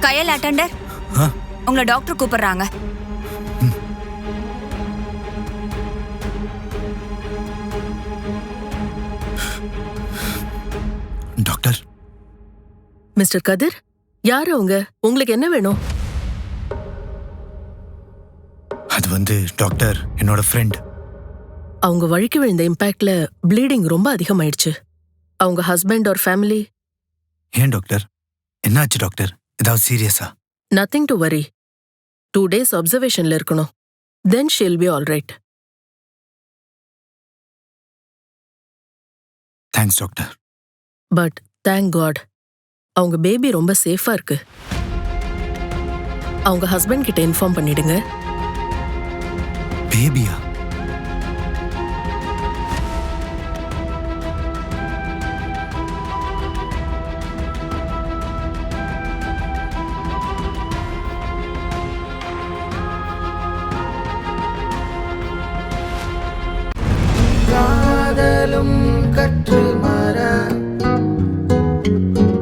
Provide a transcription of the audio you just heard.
கயல் attender, உங்களை doctor கூப்பிடுறாங்க. Doctor. Mister கதிர், யாரு அவங்க? உங்களுக்கு என்ன வேணும்? அது வந்து டாக்டர், என்னோட ஃப்ரெண்ட். அவங்க வழிக்கு விழுந்த இம்பாக்ட்ல ப்ளீடிங் ரொம்ப அதிகமாயிடுச்சு. அவங்க ஹஸ்பண்ட் ஒரு ஃபேமிலி. ஏன் டாக்டர், என்னாச்சு டாக்டர்? ஏதாவது சீரியஸா? Nothing to worry. 2 days அப்சர்வேஷன்ல இருக்கணும். Then shall be all right. Thanks doctor. But thank God, அவங்க பேபி ரொம்ப சேஃபா இருக்கு. அவங்க ஹஸ்பண்ட் கிட்ட இன்ஃபார்ம் பண்ணிடுங்க. பேபியா? காதலும் கற்று